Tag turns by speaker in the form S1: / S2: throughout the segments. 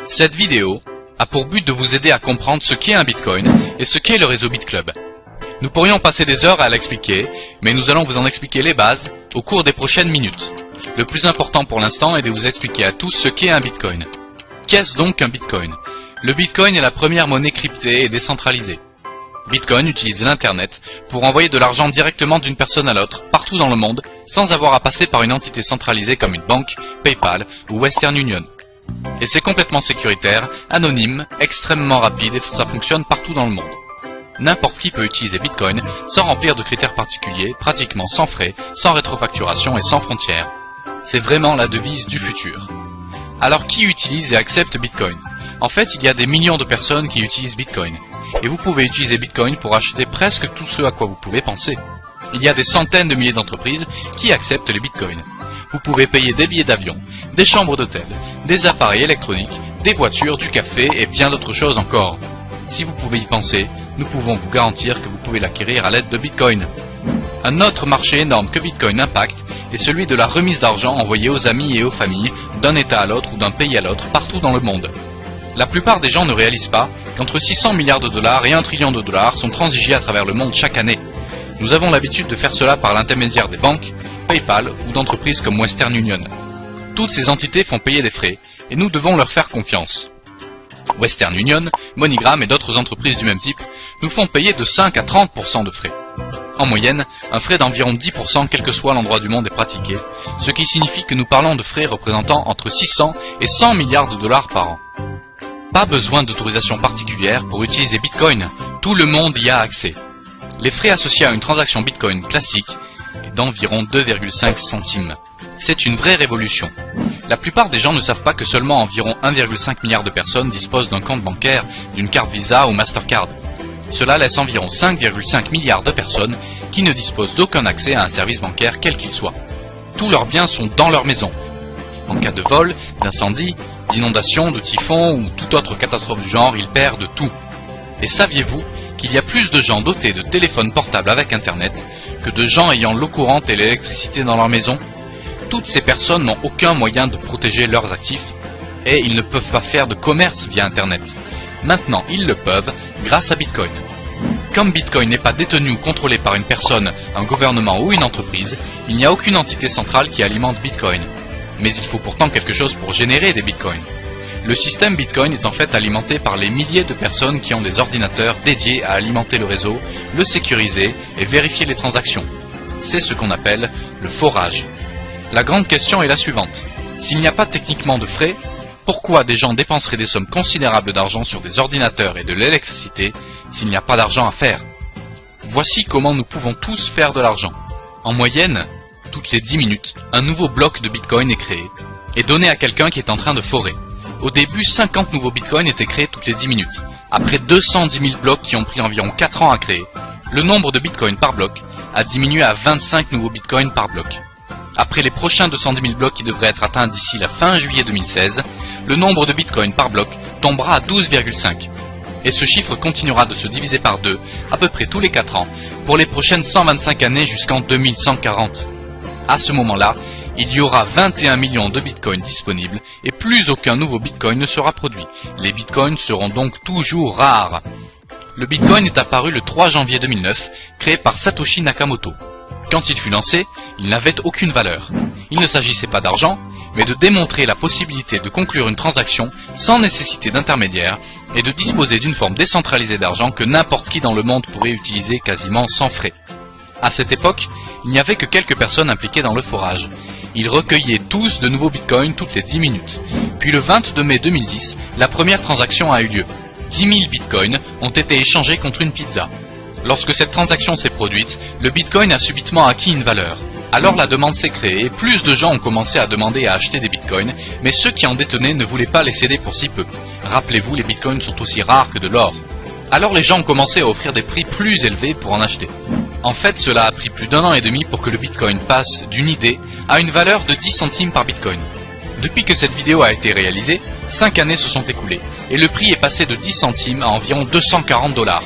S1: Cette vidéo a pour but de vous aider à comprendre ce qu'est un Bitcoin et ce qu'est le réseau BitClub. Nous pourrions passer des heures à l'expliquer, mais nous allons vous en expliquer les bases au cours des prochaines minutes. Le plus important pour l'instant est de vous expliquer à tous ce qu'est un Bitcoin. Qu'est-ce donc un Bitcoin? Le Bitcoin est la première monnaie cryptée et décentralisée. Bitcoin utilise l'Internet pour envoyer de l'argent directement d'une personne à l'autre, partout dans le monde, sans avoir à passer par une entité centralisée comme une banque, PayPal ou Western Union. Et c'est complètement sécuritaire, anonyme, extrêmement rapide et ça fonctionne partout dans le monde. N'importe qui peut utiliser Bitcoin sans remplir de critères particuliers, pratiquement sans frais, sans rétrofacturation et sans frontières. C'est vraiment la devise du futur. Alors qui utilise et accepte Bitcoin? En fait, il y a des millions de personnes qui utilisent Bitcoin. Et vous pouvez utiliser Bitcoin pour acheter presque tout ce à quoi vous pouvez penser. Il y a des centaines de milliers d'entreprises qui acceptent les Bitcoins. Vous pouvez payer des billets d'avion, des chambres d'hôtel, des appareils électroniques, des voitures, du café et bien d'autres choses encore. Si vous pouvez y penser, nous pouvons vous garantir que vous pouvez l'acquérir à l'aide de Bitcoin. Un autre marché énorme que Bitcoin impacte est celui de la remise d'argent envoyée aux amis et aux familles d'un État à l'autre ou d'un pays à l'autre partout dans le monde. La plupart des gens ne réalisent pas qu'entre 600 milliards de dollars et 1 trillion de dollars sont transigés à travers le monde chaque année. Nous avons l'habitude de faire cela par l'intermédiaire des banques, PayPal ou d'entreprises comme Western Union. Toutes ces entités font payer des frais et nous devons leur faire confiance. Western Union, MoneyGram et d'autres entreprises du même type nous font payer de 5 à 30% de frais. En moyenne, un frais d'environ 10% quel que soit l'endroit du monde est pratiqué, ce qui signifie que nous parlons de frais représentant entre 600 et 100 milliards de dollars par an. Pas besoin d'autorisation particulière pour utiliser Bitcoin, tout le monde y a accès. Les frais associés à une transaction Bitcoin classique est d'environ 2,5 centimes. C'est une vraie révolution. La plupart des gens ne savent pas que seulement environ 1,5 milliard de personnes disposent d'un compte bancaire, d'une carte Visa ou Mastercard. Cela laisse environ 5,5 milliards de personnes qui ne disposent d'aucun accès à un service bancaire quel qu'il soit. Tous leurs biens sont dans leur maison. En cas de vol, d'incendie, d'inondation, de typhon ou toute autre catastrophe du genre, ils perdent tout. Et saviez-vous qu'il y a plus de gens dotés de téléphones portables avec Internet que de gens ayant l'eau courante et l'électricité dans leur maison? Toutes ces personnes n'ont aucun moyen de protéger leurs actifs et ils ne peuvent pas faire de commerce via Internet. Maintenant, ils le peuvent grâce à Bitcoin. Comme Bitcoin n'est pas détenu ou contrôlé par une personne, un gouvernement ou une entreprise, il n'y a aucune entité centrale qui alimente Bitcoin. Mais il faut pourtant quelque chose pour générer des Bitcoins. Le système Bitcoin est en fait alimenté par les milliers de personnes qui ont des ordinateurs dédiés à alimenter le réseau, le sécuriser et vérifier les transactions. C'est ce qu'on appelle le forage. La grande question est la suivante. S'il n'y a pas techniquement de frais, pourquoi des gens dépenseraient des sommes considérables d'argent sur des ordinateurs et de l'électricité s'il n'y a pas d'argent à faire? Voici comment nous pouvons tous faire de l'argent. En moyenne, toutes les 10 minutes, un nouveau bloc de Bitcoin est créé et donné à quelqu'un qui est en train de forer. Au début, 50 nouveaux Bitcoins étaient créés toutes les 10 minutes. Après 210 000 blocs qui ont pris environ 4 ans à créer, le nombre de Bitcoins par bloc a diminué à 25 nouveaux Bitcoins par bloc. Après les prochains 210 000 blocs qui devraient être atteints d'ici la fin juillet 2016, le nombre de Bitcoins par bloc tombera à 12,5. Et ce chiffre continuera de se diviser par 2 à peu près tous les 4 ans pour les prochaines 125 années jusqu'en 2140. À ce moment-là, il y aura 21 millions de Bitcoins disponibles et plus aucun nouveau Bitcoin ne sera produit. Les Bitcoins seront donc toujours rares. Le Bitcoin est apparu le 3 janvier 2009, créé par Satoshi Nakamoto. Quand il fut lancé, il n'avait aucune valeur. Il ne s'agissait pas d'argent, mais de démontrer la possibilité de conclure une transaction sans nécessité d'intermédiaire et de disposer d'une forme décentralisée d'argent que n'importe qui dans le monde pourrait utiliser quasiment sans frais. À cette époque, il n'y avait que quelques personnes impliquées dans le forage. Ils recueillaient tous de nouveaux bitcoins toutes les 10 minutes. Puis le 22 mai 2010, la première transaction a eu lieu. 10 000 bitcoins ont été échangés contre une pizza. Lorsque cette transaction s'est produite, le bitcoin a subitement acquis une valeur. Alors la demande s'est créée et plus de gens ont commencé à demander à acheter des bitcoins, mais ceux qui en détenaient ne voulaient pas les céder pour si peu. Rappelez-vous, les bitcoins sont aussi rares que de l'or. Alors les gens ont commencé à offrir des prix plus élevés pour en acheter. En fait, cela a pris plus d'1 an et demi pour que le bitcoin passe d'une idée à une valeur de 10 centimes par bitcoin. Depuis que cette vidéo a été réalisée, 5 années se sont écoulées et le prix est passé de 10 centimes à environ 240 $.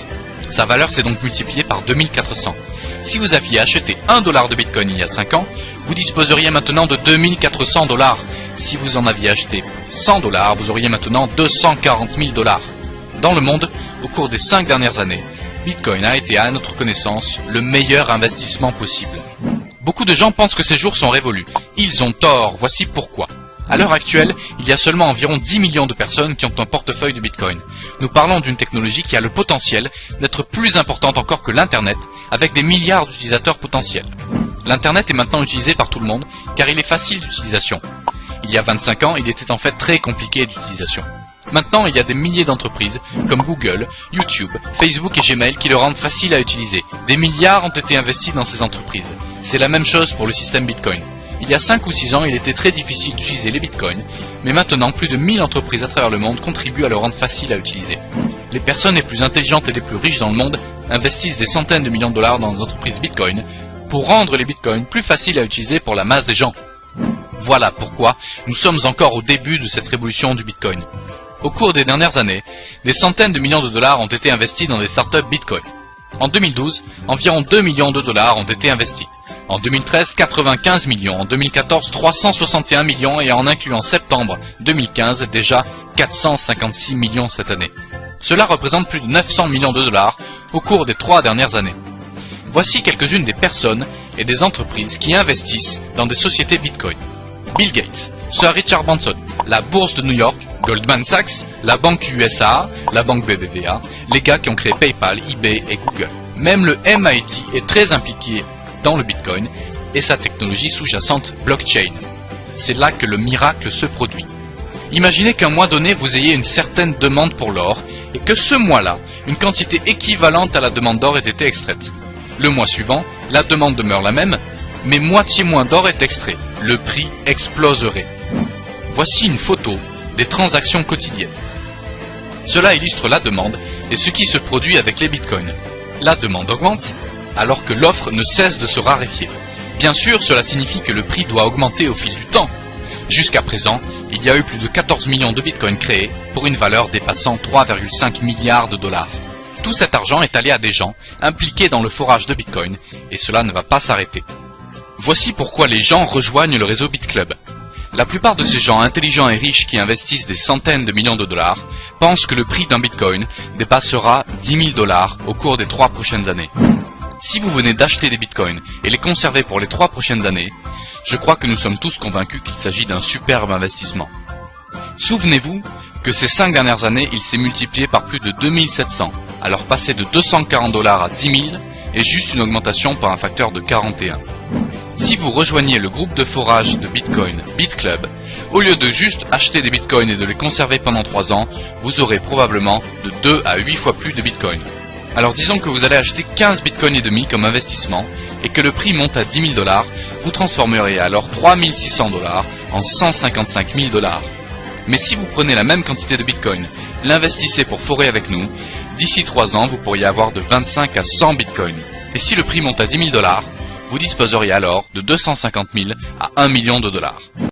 S1: Sa valeur s'est donc multipliée par 2400. Si vous aviez acheté $1 de bitcoin il y a 5 ans, Vous disposeriez maintenant de 2400 $. Si vous en aviez acheté pour 100 $, vous auriez maintenant 240 000 $. Dans le monde, au cours des 5 dernières années, Bitcoin a été, à notre connaissance, le meilleur investissement possible. Beaucoup de gens pensent que ces jours sont révolus. Ils ont tort, voici pourquoi. À l'heure actuelle, il y a seulement environ 10 millions de personnes qui ont un portefeuille de Bitcoin. Nous parlons d'une technologie qui a le potentiel d'être plus importante encore que l'Internet, avec des milliards d'utilisateurs potentiels. L'Internet est maintenant utilisé par tout le monde, car il est facile d'utilisation. Il y a 25 ans, il était en fait très compliqué d'utilisation. Maintenant, il y a des milliers d'entreprises, comme Google, YouTube, Facebook et Gmail qui le rendent facile à utiliser. Des milliards ont été investis dans ces entreprises. C'est la même chose pour le système Bitcoin. Il y a 5 ou 6 ans, il était très difficile d'utiliser les Bitcoins, mais maintenant, plus de 1000 entreprises à travers le monde contribuent à le rendre facile à utiliser. Les personnes les plus intelligentes et les plus riches dans le monde investissent des centaines de millions de dollars dans des entreprises Bitcoin pour rendre les Bitcoins plus faciles à utiliser pour la masse des gens. Voilà pourquoi nous sommes encore au début de cette révolution du Bitcoin. Au cours des dernières années, des centaines de millions de dollars ont été investis dans des startups Bitcoin. En 2012, environ 2 millions de dollars ont été investis. En 2013, 95 millions. En 2014, 361 millions et en incluant septembre 2015, déjà 456 millions cette année. Cela représente plus de 900 millions de dollars au cours des 3 dernières années. Voici quelques-unes des personnes et des entreprises qui investissent dans des sociétés Bitcoin. Bill Gates, Sir Richard Branson, la bourse de New York, Goldman Sachs, la banque USA, la banque BBVA, les gars qui ont créé PayPal, eBay et Google. Même le MIT est très impliqué dans le Bitcoin et sa technologie sous-jacente blockchain. C'est là que le miracle se produit. Imaginez qu'un mois donné vous ayez une certaine demande pour l'or et que ce mois-là, une quantité équivalente à la demande d'or ait été extraite. Le mois suivant, la demande demeure la même, mais moitié moins d'or est extrait. Le prix exploserait. Voici une photo des transactions quotidiennes. Cela illustre la demande et ce qui se produit avec les bitcoins. La demande augmente alors que l'offre ne cesse de se raréfier. Bien sûr, cela signifie que le prix doit augmenter au fil du temps. Jusqu'à présent, il y a eu plus de 14 millions de bitcoins créés pour une valeur dépassant 3,5 milliards de dollars. Tout cet argent est allé à des gens impliqués dans le forage de bitcoin et cela ne va pas s'arrêter. Voici pourquoi les gens rejoignent le réseau BitClub. La plupart de ces gens intelligents et riches qui investissent des centaines de millions de dollars pensent que le prix d'un bitcoin dépassera 10 000 dollars au cours des 3 prochaines années. Si vous venez d'acheter des bitcoins et les conserver pour les 3 prochaines années, je crois que nous sommes tous convaincus qu'il s'agit d'un superbe investissement. Souvenez-vous que ces 5 dernières années, il s'est multiplié par plus de 2700, alors passer de 240 dollars à 10 000 est juste une augmentation par un facteur de 41. Si vous rejoignez le groupe de forage de Bitcoin BitClub, au lieu de juste acheter des bitcoins et de les conserver pendant 3 ans, vous aurez probablement de 2 à 8 fois plus de bitcoins. Alors disons que vous allez acheter 15 bitcoins et demi comme investissement et que le prix monte à 10 000 dollars, vous transformerez alors 3 600 dollars en 155 000 dollars. Mais si vous prenez la même quantité de bitcoin, l'investissez pour forer avec nous, d'ici 3 ans vous pourriez avoir de 25 à 100 bitcoins. Et si le prix monte à 10 000 dollars, vous disposeriez alors de 250 000 à 1 million de dollars.